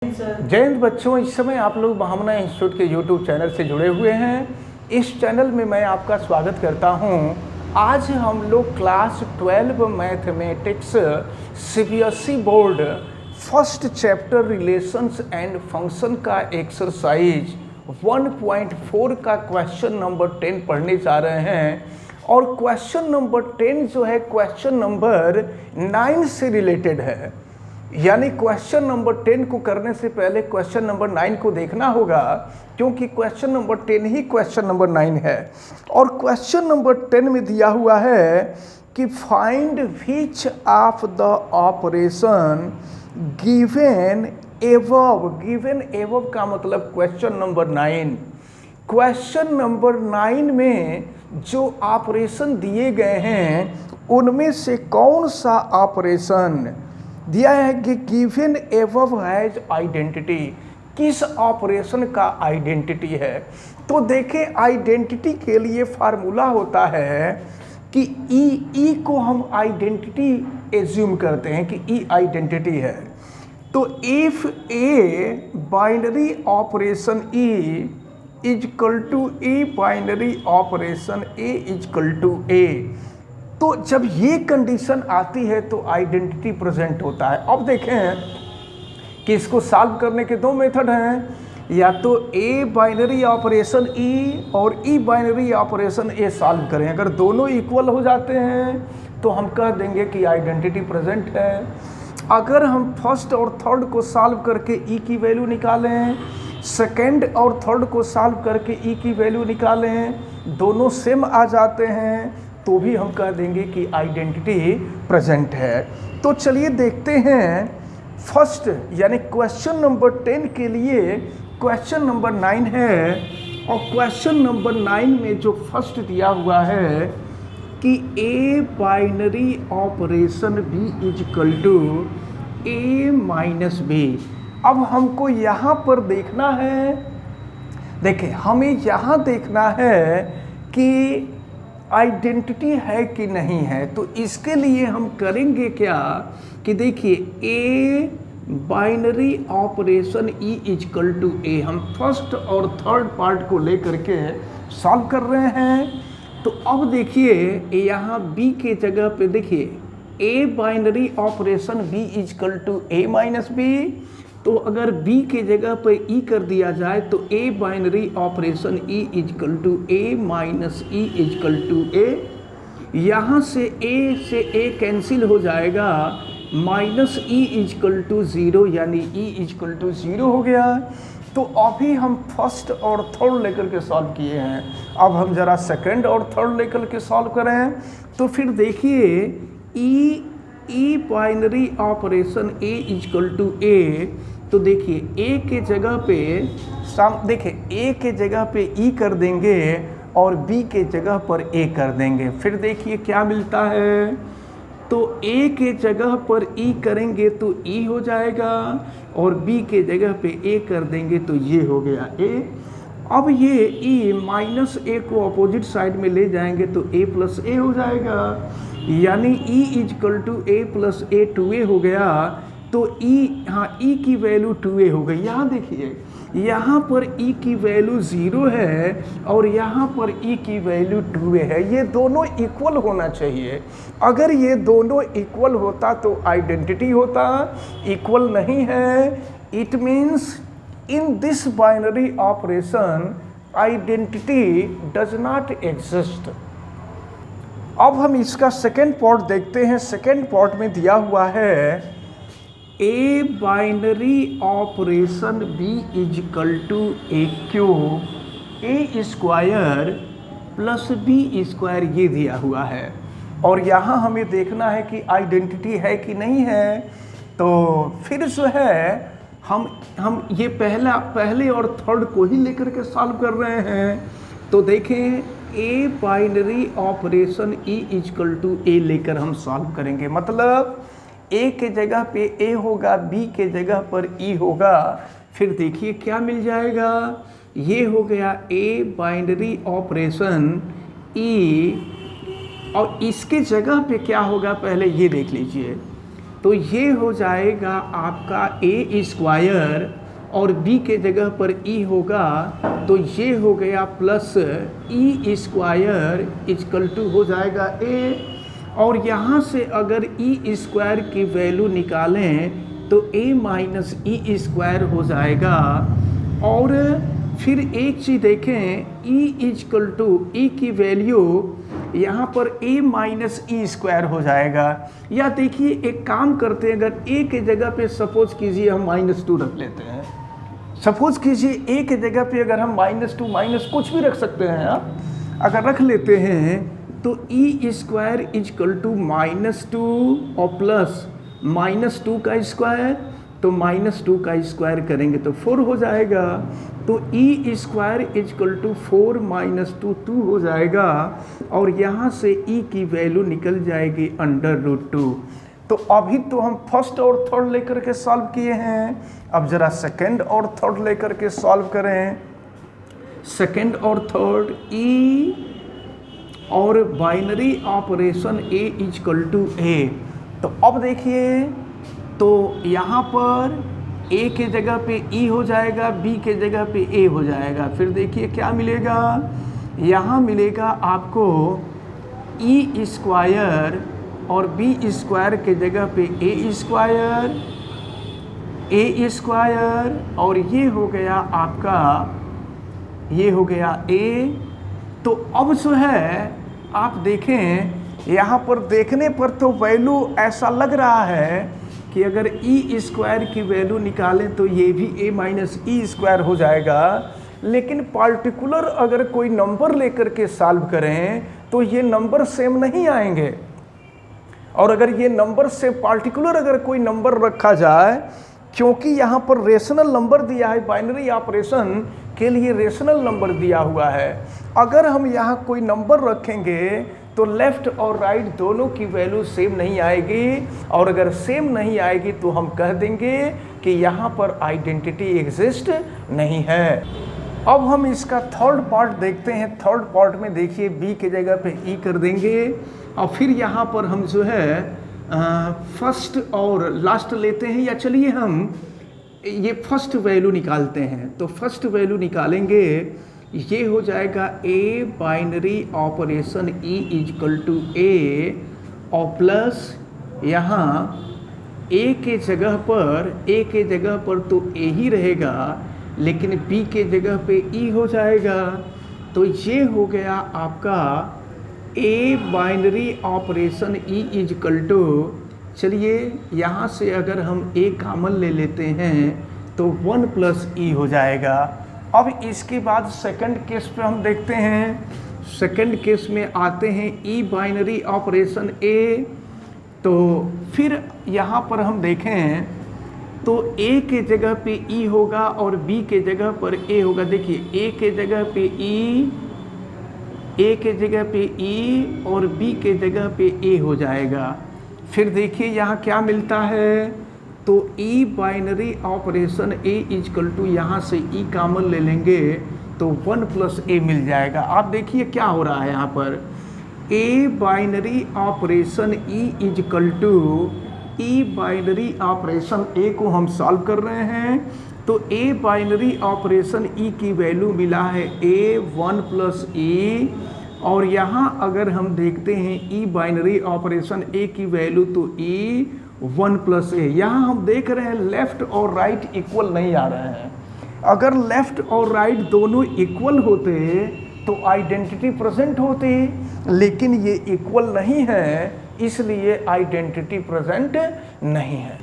जय हिंद बच्चों, इस समय आप लोग भावना इंस्टीट्यूट के यूट्यूब चैनल से जुड़े हुए हैं। इस चैनल में मैं आपका स्वागत करता हूं। आज हम लोग class 12 mathematics CBSE board first chapter relations and function का एक्सरसाइज 1.4 का क्वेश्चन नंबर 10 पढ़ने जा रहे हैं। और क्वेश्चन नंबर 10 जो है क्वेश्चन नंबर 9 से रिलेटेड है। यानी क्वेश्चन नंबर 10 को करने से पहले क्वेश्चन नंबर 9 को देखना होगा, क्योंकि क्वेश्चन नंबर 10 ही क्वेश्चन नंबर 9 है। और क्वेश्चन नंबर 10 में दिया हुआ है कि find which of the operation given above. Given above का मतलब क्वेश्चन नंबर 9। क्वेश्चन नंबर 9 में जो ऑपरेशन दिए गए हैं उनमें से कौन सा ऑपरेशन दिया है कि गिवन एबव हैज आइडेंटिटी, किस ऑपरेशन का आइडेंटिटी है। तो देखें, आइडेंटिटी के लिए फार्मूला होता है कि ई को हम आइडेंटिटी एज्यूम करते हैं कि ई आइडेंटिटी है। तो if a binary operation e equal to a binary operation a is equal to a, तो जब ये कंडीशन आती है तो आइडेंटिटी प्रेजेंट होता है। अब देखें कि इसको सॉल्व करने के दो मेथड हैं, या तो ए बाइनरी ऑपरेशन ई और ई बाइनरी ऑपरेशन ए सॉल्व करें। अगर दोनों इक्वल हो जाते हैं तो हम कह देंगे कि आइडेंटिटी प्रेजेंट है। अगर हम फर्स्ट और थर्ड को सॉल्व करके ई की वैल्यू निकालें, सेकेंड और थर्ड को सॉल्व करके ई की वैल्यू निकालें, दोनों सेम आ जाते हैं तो भी हम कह देंगे कि आइडेंटिटी प्रेजेंट है। तो चलिए देखते हैं फर्स्ट यानी क्वेश्चन नंबर 10 के लिए क्वेश्चन नंबर 9 है। और क्वेश्चन नंबर 9 में जो फर्स्ट दिया हुआ है कि a binary operation b is equal to a minus b. अब हमको यहाँ पर देखना है, देखिए हमें यहाँ देखना है कि आइडेंटिटी है कि नहीं है। तो इसके लिए हम करेंगे क्या कि देखिए a binary operation e equal to a, हम फर्स्ट और थर्ड पार्ट को लेकर के सॉल्व कर रहे हैं। तो अब देखिए यहाँ बी के जगह पे देखिए a binary operation b is equal to a minus b, तो अगर b के जगह पर e कर दिया जाए तो a binary operation e is equal to a minus e is equal to a। यहाँ से a कैंसिल हो जाएगा, माइनस e इजकल टू 0, यानी e इजकल टू 0 हो गया। तो अभी हम फर्स्ट और थर्ड लेकर के सॉल्व किए हैं। अब हम ज़रा सेकंड और थर्ड लेकर के सॉल्व करें। तो फिर देखिए e binary operation a equal to a, तो देखिए a के जगह पे देखिए a के जगह पे e कर देंगे और b के जगह पर a कर देंगे। फिर देखिए क्या मिलता है, तो a के जगह पर e करेंगे तो e हो जाएगा और b के जगह पे a कर देंगे तो ये हो गया a। अब ये e माइनस a को अपोजिट साइड में ले जाएंगे तो a प्लस a हो जाएगा, यानी e is equal to a plus a 2a हो गया। तो e, हाँ e की वैल्यू 2a हो गई। यहाँ देखिए यहाँ पर e की वैल्यू 0 है और यहाँ पर e की वैल्यू 2a है। ये दोनों इक्वल होना चाहिए। अगर ये दोनों इक्वल होता तो आइडेंटिटी होता, इक्वल नहीं है। It means in this binary operation identity does not exist. अब हम इसका सेकेंड पार्ट देखते हैं। सेकेंड पार्ट में दिया हुआ है a binary operation b is equal to a cube a square plus b square, ये दिया हुआ है। और यहाँ हमें देखना है कि आइडेंटिटी है कि नहीं है। तो फिर जो है हम ये पहले और थर्ड को ही लेकर के सॉल्व कर रहे हैं। तो देखें a binary operation e equal to a लेकर हम सॉल्व करेंगे, मतलब ए के जगह पे ए होगा, बी के जगह पर ई होगा। फिर देखिए क्या मिल जाएगा, ये हो गया ए बाइनरी ऑपरेशन ई, और इसके जगह पे क्या होगा पहले ये देख लीजिए। तो ये हो जाएगा आपका ए स्क्वायर और बी के जगह पर ई होगा, तो ये हो गया plus e square equal to हो जाएगा ए। और यहाँ से अगर ई स्क्वायर की वैल्यू निकालें तो ए माइनस ई स्क्वायर हो जाएगा। और फिर एक चीज़ देखें, ई इक्वल टू ई की वैल्यू यहाँ पर a माइनस ई स्क्वायर हो जाएगा। या देखिए एक काम करते हैं, अगर a के जगह पे सपोज कीजिए हम -2 रख लेते हैं। सपोज कीजिए a के जगह पे अगर हम -2 माइनस कुछ भी रख सकते हैं, अगर रख लेते हैं तो ई स्क्वायर इक्वल टू -2 और प्लस -2 का स्क्वायर, तो -2 का स्क्वायर करेंगे तो 4 हो जाएगा। तो ई स्क्वायर इक्वल टू 4 -2 2 हो जाएगा। और यहाँ से ई की वैल्यू निकल जाएगी √2। तो अभी तो हम फर्स्ट और थर्ड लेकर के सॉल्व किए हैं, अब ज़रा सेकंड और थर्ड लेकर के सॉल्व करें। सेकंड और थर्ड ई और binary operation a equal to a. तो अब देखिए, तो यहाँ पर a के जगह पे e हो जाएगा, b के जगह पे a हो जाएगा। फिर देखिए क्या मिलेगा, यहाँ मिलेगा आपको e स्क्वायर और b स्क्वायर के जगह पे a स्क्वायर और ये हो गया आपका, ये हो गया a। तो अब जो है आप देखें, यहाँ पर देखने पर तो वैल्यू ऐसा लग रहा है कि अगर ई स्क्वायर की वैल्यू निकालें तो ये भी a माइनस ई स्क्वायर हो जाएगा। लेकिन पार्टिकुलर अगर कोई नंबर लेकर के सॉल्व करें तो ये नंबर सेम नहीं आएंगे। और अगर ये नंबर से पार्टिकुलर अगर कोई नंबर रखा जाए, क्योंकि यहाँ पर रेशनल नंबर दिया है, बाइनरी ऑपरेशन के लिए रेशनल नंबर दिया हुआ है। अगर हम यहाँ कोई नंबर रखेंगे तो लेफ़्ट और राइट दोनों की वैल्यू सेम नहीं आएगी। और अगर सेम नहीं आएगी तो हम कह देंगे कि यहाँ पर आइडेंटिटी एग्जिस्ट नहीं है। अब हम इसका थर्ड पार्ट देखते हैं। थर्ड पार्ट में देखिए b के जगह पे e कर देंगे और फिर यहाँ पर हम जो है फर्स्ट और लास्ट लेते हैं, या चलिए हम ये फर्स्ट वैल्यू निकालते हैं। तो फर्स्ट वैल्यू निकालेंगे, ये हो जाएगा a binary operation e equal to a और प्लस यहाँ a के जगह पर तो a ही रहेगा, लेकिन b के जगह पे e हो जाएगा। तो ये हो गया आपका a binary operation e equal to, चलिए यहाँ से अगर हम a कॉमन ले लेते हैं तो 1 प्लस e हो जाएगा। अब इसके बाद सेकंड केस पे हम देखते हैं। सेकंड केस में आते हैं ई बाइनरी ऑपरेशन ए। तो फिर यहाँ पर हम देखें तो a के जगह पे e होगा और b के जगह पर a होगा। देखिए a के जगह पे e और b के जगह पे a हो जाएगा। फिर देखिए यहाँ क्या मिलता है, तो e binary operation a equal to, यहाँ से e कॉमन ले लेंगे तो 1 प्लस a मिल जाएगा। आप देखिए क्या हो रहा है यहाँ पर, a binary operation e equal to, E binary operation a को हम सॉल्व कर रहे हैं। तो a बाइनरी ऑपरेशन e की वैल्यू मिला है a 1 प्लस e। और यहाँ अगर हम देखते हैं ई बाइनरी ऑपरेशन a की वैल्यू तो e 1 प्लस ए। यहाँ हम देख रहे हैं लेफ़्ट और राइट इक्वल नहीं आ रहे हैं। अगर लेफ़्ट और राइट दोनों इक्वल होते तो आइडेंटिटी प्रेजेंट होती, लेकिन ये इक्वल नहीं है, इसलिए आइडेंटिटी प्रेजेंट नहीं है।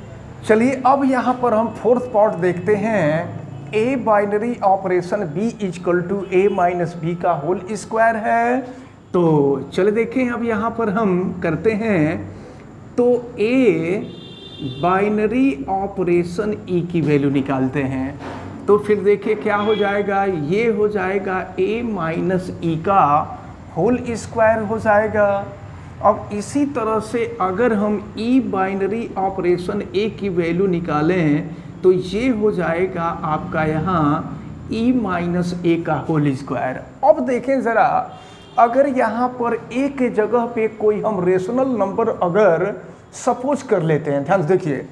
चलिए अब यहाँ पर हम फोर्थ पार्ट देखते हैं। A binary operation b equal to a minus b का होल स्क्वायर है। तो चलिए देखें, अब यहाँ पर हम करते हैं। तो a बाइनरी ऑपरेशन e की वैल्यू निकालते हैं। तो फिर देखिए क्या हो जाएगा, ये हो जाएगा a माइनस ई का होल स्क्वायर हो जाएगा। अब इसी तरह से अगर हम ई बाइनरी ऑपरेशन a की वैल्यू निकालें तो ये हो जाएगा आपका यहाँ e माइनस ए का होल स्क्वायर। अब देखें ज़रा, अगर यहाँ पर a के जगह पे कोई हम रेशनल नंबर अगर सपोज कर लेते हैं, ध्यान से देखिए,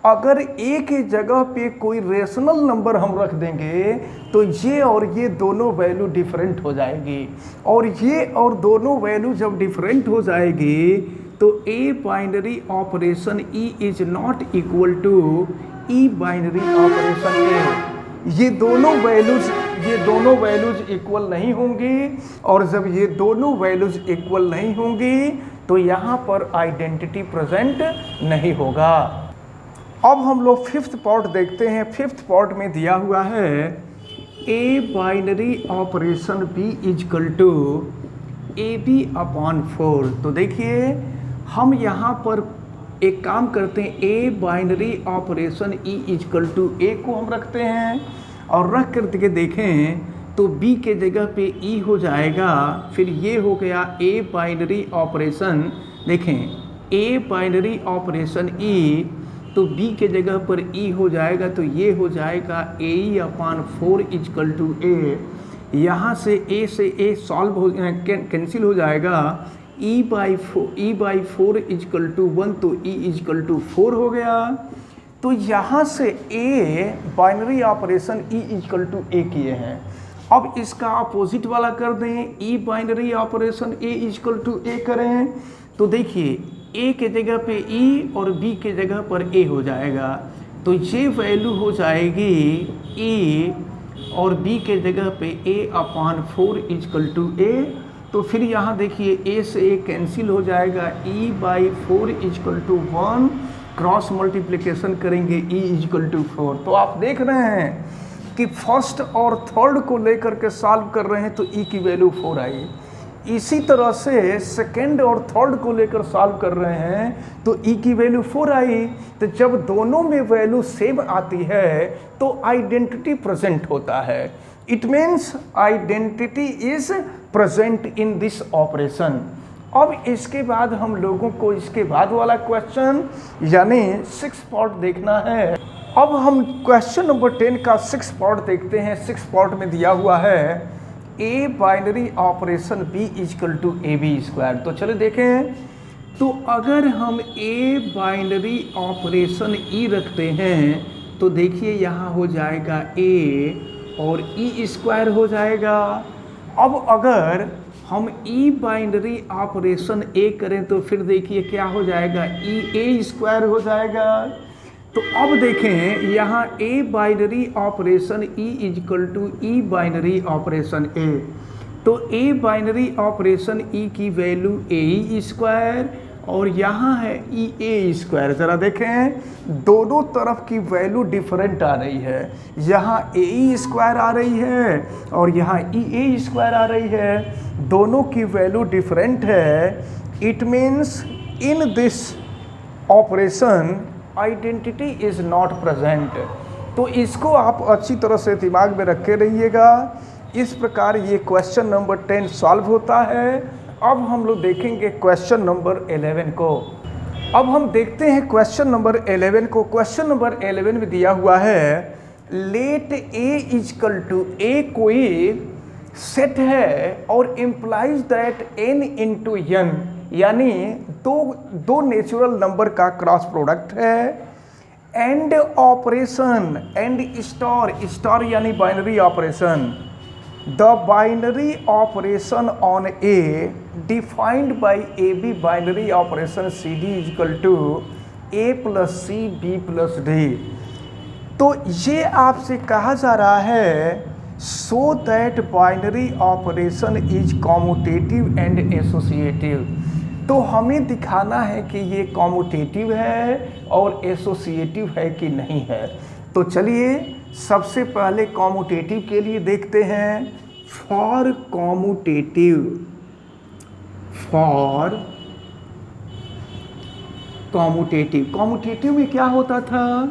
अगर ए के जगह पे कोई रेशनल नंबर हम रख देंगे तो ये और ये दोनों वैल्यू डिफरेंट हो जाएगी, और ये और दोनों वैल्यू जब डिफरेंट हो जाएगी तो a binary operation e is not equal to E binary operation a. ये दोनों वैल्यूज इक्वल नहीं होंगी, और जब ये दोनों वैल्यूज इक्वल नहीं होंगी तो यहाँ पर आइडेंटिटी प्रेजेंट नहीं होगा। अब हम लोग फिफ्थ पार्ट देखते हैं। फिफ्थ पार्ट में दिया हुआ है a binary operation b is equal to a b upon 4। तो देखिए हम यहाँ पर एक काम करते हैं, a binary operation e equal to a को हम रखते हैं, और रख कर के देखें तो बी के जगह पे ई हो जाएगा, फिर ये हो गया ए बाइनरी ऑपरेशन, देखें ए बाइनरी ऑपरेशन ई, तो बी के जगह पर ई हो जाएगा, तो ये हो जाएगा ए ई अपॉन 4 इजकल टू ए। यहाँ से ए सॉल्व हो कैंसिल हो जाएगा, ई बाई 4 इजकल टू 1, तो ई इजकल टू 4 हो गया। तो यहाँ से a binary operation e equal to a किए हैं। अब इसका अपोजिट वाला कर दें, e binary operation a is equal to a करें, तो देखिए ए के जगह पे ई और बी के जगह पर ए हो जाएगा, तो ये वैल्यू हो जाएगी ई और बी के जगह पे ए अपॉन 4 इजकल टू ए। तो फिर यहाँ देखिए ए से ए कैंसिल हो जाएगा, e by 4 equal to 1, cross multiplication करेंगे ई इजकल टू 4। तो आप देख रहे हैं कि फर्स्ट और थर्ड को लेकर के सॉल्व कर रहे हैं तो ई की वैल्यू 4 आई। इसी तरह से सेकेंड और थर्ड को लेकर सॉल्व कर रहे हैं तो ई की वैल्यू 4 आई। तो जब दोनों में वैल्यू सेम आती है तो आइडेंटिटी प्रेजेंट होता है। It means identity is present in this operation. अब इसके बाद हम लोगों को इसके बाद वाला क्वेश्चन यानी 6 पार्ट देखना है। अब हम क्वेश्चन नंबर 10 का 6 पार्ट देखते हैं। 6 पार्ट में दिया हुआ है a binary operation b is equal to a b square. तो चलो देखें, तो अगर हम ए बाइनरी ऑपरेशन ई रखते हैं तो देखिए यहाँ हो जाएगा ए और ई स्क्वायर हो जाएगा। अब अगर हम ई बाइनरी ऑपरेशन ए करें तो फिर देखिए क्या हो जाएगा, ई ए स्क्वायर हो जाएगा। तो अब देखें यहाँ a binary operation e equal to E binary operation a, तो ए बाइनरी ऑपरेशन ई की वैल्यू ए स्क्वायर और यहाँ है ई ए स्क्वायर। ज़रा देखें दोनों तरफ की वैल्यू डिफरेंट आ रही है, यहाँ ए स्क्वायर आ रही है और यहाँ ई ए स्क्वायर आ रही है, दोनों की वैल्यू डिफरेंट है। It means in this operation identity is not present. तो इसको आप अच्छी तरह से दिमाग में रखे रहिएगा। इस प्रकार ये क्वेश्चन नंबर 10 सॉल्व होता है। अब हम लोग देखेंगे क्वेश्चन नंबर 11 को। अब हम देखते हैं क्वेश्चन नंबर 11 को। क्वेश्चन नंबर 11 में दिया हुआ है let a is equal to a कोई सेट है और implies that n into n यानी दो नेचुरल नंबर का क्रॉस प्रोडक्ट है। एंड ऑपरेशन एंड स्टार यानी binary operation, the binary operation on a defined by a B binary operation C d is equal to a plus c b plus d. तो ये आपसे कहा जा रहा है so that binary operation is commutative and associative. तो हमें दिखाना है कि ये कॉम्यूटेटिव है और एसोसिएटिव है कि नहीं है। तो चलिए सबसे पहले कॉम्यूटेटिव के लिए देखते हैं। फॉर कॉम्यूटेटिव में क्या होता था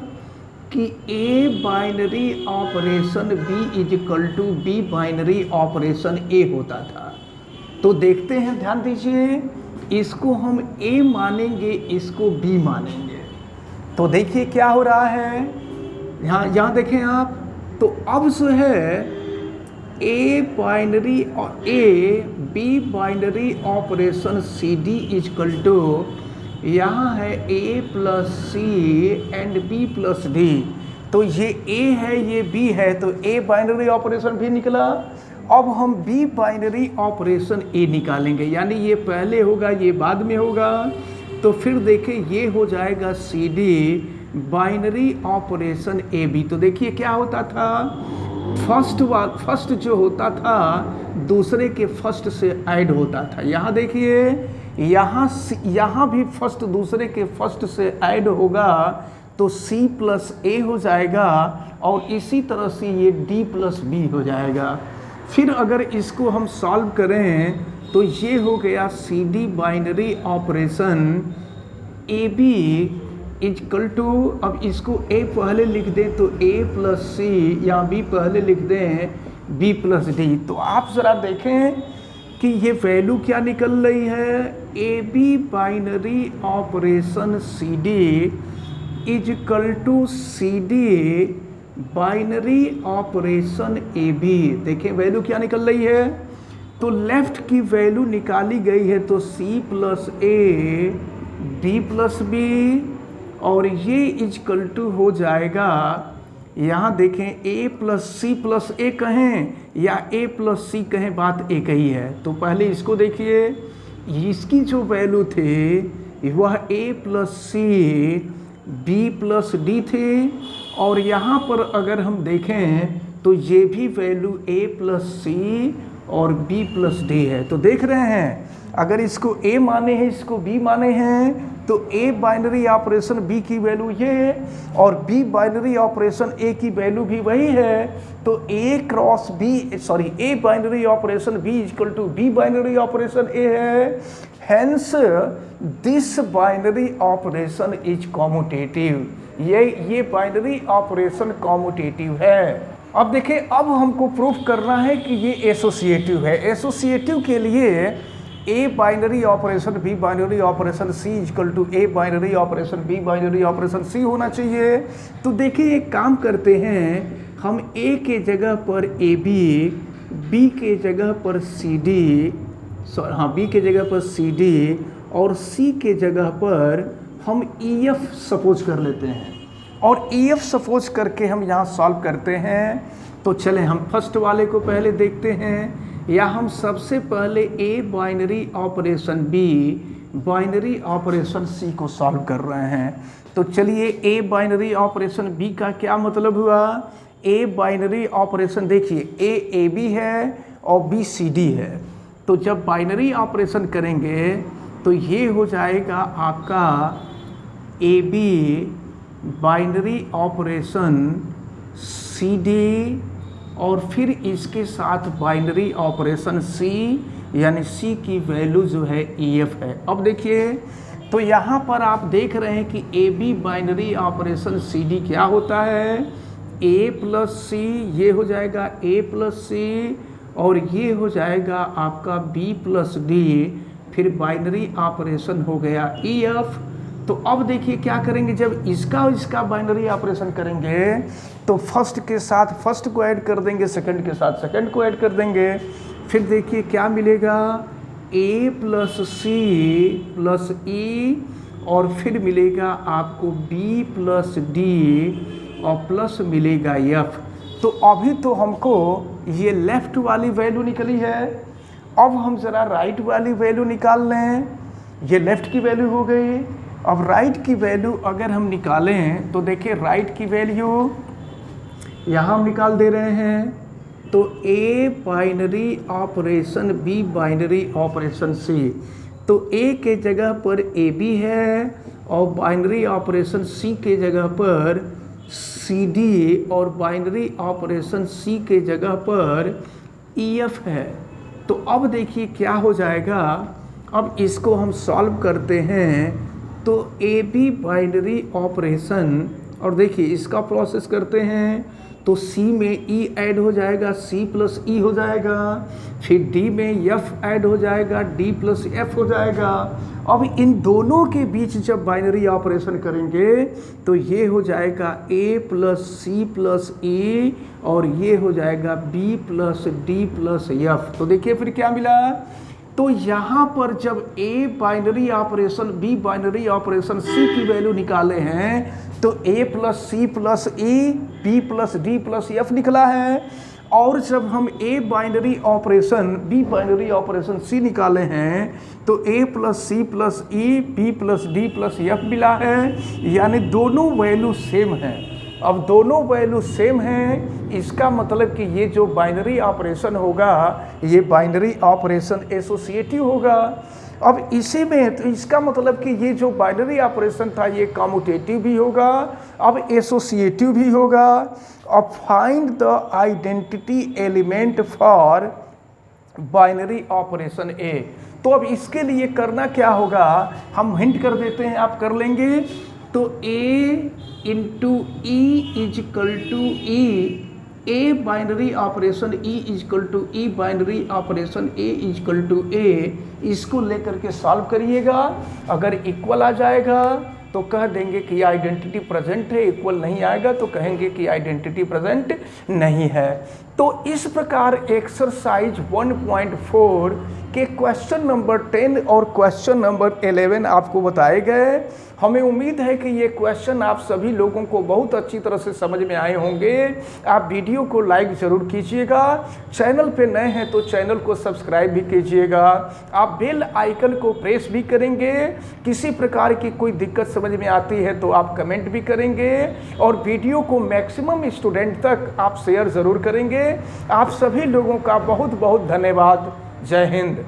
कि a binary operation b is equal to b binary operation a होता था। तो देखते हैं, ध्यान दीजिए, इसको हम ए मानेंगे, इसको बी मानेंगे। तो देखिए क्या हो रहा है, यहाँ देखें आप। तो अब जो है ए बाइनरी और a B binary operation C d is equal to यहाँ है a plus c and b plus d. तो ये a है, ये b है, तो a बाइनरी ऑपरेशन भी निकला। अब हम b बाइनरी ऑपरेशन a निकालेंगे, यानी ये पहले होगा, ये बाद में होगा। तो फिर देखें, ये हो जाएगा c d binary operation a b. तो देखिए क्या होता था, फर्स्ट जो होता था दूसरे के फर्स्ट से ऐड होता था। यहाँ देखिए, यहाँ भी फर्स्ट दूसरे के फर्स्ट से ऐड होगा तो c प्लस ए हो जाएगा, और इसी तरह से ये d प्लस बी हो जाएगा। फिर अगर इसको हम सॉल्व करें तो ये हो गया c d binary operation a b equal to, अब इसको a पहले लिख दें तो a प्लस सी, या b पहले लिख दें b प्लस डी। तो आप ज़रा देखें कि ये वैल्यू क्या निकल रही है, a B binary operation C d is equal to c d binary operation a b. देखें वैल्यू क्या निकल रही है, तो लेफ्ट की वैल्यू निकाली गई है, तो c plus a d plus b, और ये इक्वल टू हो जाएगा, यहाँ देखें a plus C plus a कहें या a प्लस सी कहें, बात एक ही है। तो पहले इसको देखिए, इसकी जो वैल्यू थे वह a plus c b plus d थे, और यहाँ पर अगर हम देखें तो ये भी वैल्यू a प्लस सी और b प्लस डी है। तो देख रहे हैं, अगर इसको a माने हैं, इसको b माने हैं, तो a बाइनरी ऑपरेशन b की वैल्यू ये है, और b बाइनरी ऑपरेशन a की वैल्यू भी वही है। तो a cross b, sorry, a binary operation b equal to b binary operation a है। Hence this binary operation is commutative. ये बाइनरी ऑपरेशन कॉम्यूटेटिव है। अब देखिए, अब हमको प्रूफ करना है कि ये एसोसिएटिव है। एसोसिएटिव के लिए a binary operation b binary operation c equal to a binary operation b binary operation c होना चाहिए। तो देखिए एक काम करते हैं, हम a के जगह पर ab, b के जगह पर cd, b के जगह पर cd और c के जगह पर हम ef सपोज कर लेते हैं, और ef सपोज करके हम यहाँ सॉल्व करते हैं। तो चलें हम फर्स्ट वाले को पहले देखते हैं, या हम सबसे पहले a binary operation b binary operation c को सॉल्व कर रहे हैं। तो चलिए, a बाइनरी ऑपरेशन b का क्या मतलब हुआ, a बाइनरी ऑपरेशन देखिए a ab है और b cd है। तो जब बाइनरी ऑपरेशन करेंगे तो ये हो जाएगा आपका ab बाइनरी ऑपरेशन cd, और फिर इसके साथ बाइनरी ऑपरेशन c, यानी c की वैल्यू जो है ef है। अब देखिए, तो यहाँ पर आप देख रहे हैं कि A B binary operation C D क्या होता है, a प्लस सी, ये हो जाएगा a प्लस सी, और ये हो जाएगा आपका b प्लस डी, फिर बाइनरी ऑपरेशन हो गया ef। तो अब देखिए क्या करेंगे, जब इसका बाइनरी ऑपरेशन करेंगे तो फर्स्ट के साथ फर्स्ट को ऐड कर देंगे, सेकंड के साथ सेकंड को ऐड कर देंगे। फिर देखिए क्या मिलेगा, a plus C plus e, और फिर मिलेगा आपको b प्लस d, और प्लस मिलेगा f। तो अभी तो हमको ये लेफ्ट वाली वैल्यू निकली है, अब हम ज़रा राइट वाली वैल्यू निकाल लें। ये लेफ्ट की वैल्यू हो गई, अब राइट की वैल्यू अगर हम निकालें तो देखिए राइट की वैल्यू यहाँ हम निकाल दे रहे हैं, तो a binary operation b binary operation c, तो a के जगह पर ab है और बाइनरी ऑपरेशन c के जगह पर cd, और बाइनरी ऑपरेशन c के जगह पर ef है। तो अब देखिए क्या हो जाएगा, अब इसको हम सॉल्व करते हैं, तो ए बी बाइनरी ऑपरेशन, और देखिए इसका प्रोसेस करते हैं, तो C में E ऐड हो जाएगा, C प्लस E हो जाएगा, फिर D में F ऐड हो जाएगा, D प्लस F हो जाएगा। अब इन दोनों के बीच जब बाइनरी ऑपरेशन करेंगे तो ये हो जाएगा A plus C plus E, और ये हो जाएगा B plus D plus F। तो देखिए फिर क्या मिला, तो यहाँ पर जब A binary operation B binary operation C की वैल्यू निकाले हैं तो A plus C plus E B plus D plus F निकला है। और जब हम A binary operation B binary operation C निकाले हैं तो A plus C plus E B plus D plus F मिला है, यानी दोनों वैल्यू सेम हैं। अब दोनों वैल्यू सेम हैं, इसका मतलब कि ये जो बाइनरी ऑपरेशन होगा ये बाइनरी ऑपरेशन एसोसिएटिव होगा। अब इसी में तो इसका मतलब कि ये जो बाइनरी ऑपरेशन था ये कम्यूटेटिव भी होगा, अब एसोसिएटिव भी होगा। अब find the identity element for binary operation a. तो अब इसके लिए करना क्या होगा, हम हिंट कर देते हैं, आप कर लेंगे। तो A into E equal to E, A binary operation E is equal to E binary operation A equal to A, इसको लेकर के सॉल्व करिएगा। अगर इक्वल आ जाएगा तो कह देंगे कि आइडेंटिटी प्रेजेंट है, इक्वल नहीं आएगा तो कहेंगे कि आइडेंटिटी प्रेजेंट नहीं है। तो इस प्रकार एक्सरसाइज 1.4 के क्वेश्चन नंबर 10 और क्वेश्चन नंबर 11 आपको बताए गए। हमें उम्मीद है कि ये क्वेश्चन आप सभी लोगों को बहुत अच्छी तरह से समझ में आए होंगे। आप वीडियो को लाइक ज़रूर कीजिएगा, चैनल पे नए हैं तो चैनल को सब्सक्राइब भी कीजिएगा, आप बेल आइकन को प्रेस भी करेंगे। किसी प्रकार की कोई दिक्कत समझ में आती है तो आप कमेंट भी करेंगे और वीडियो को मैक्सिमम स्टूडेंट तक आप शेयर ज़रूर करेंगे। आप सभी लोगों का बहुत बहुत धन्यवाद। जय हिंद।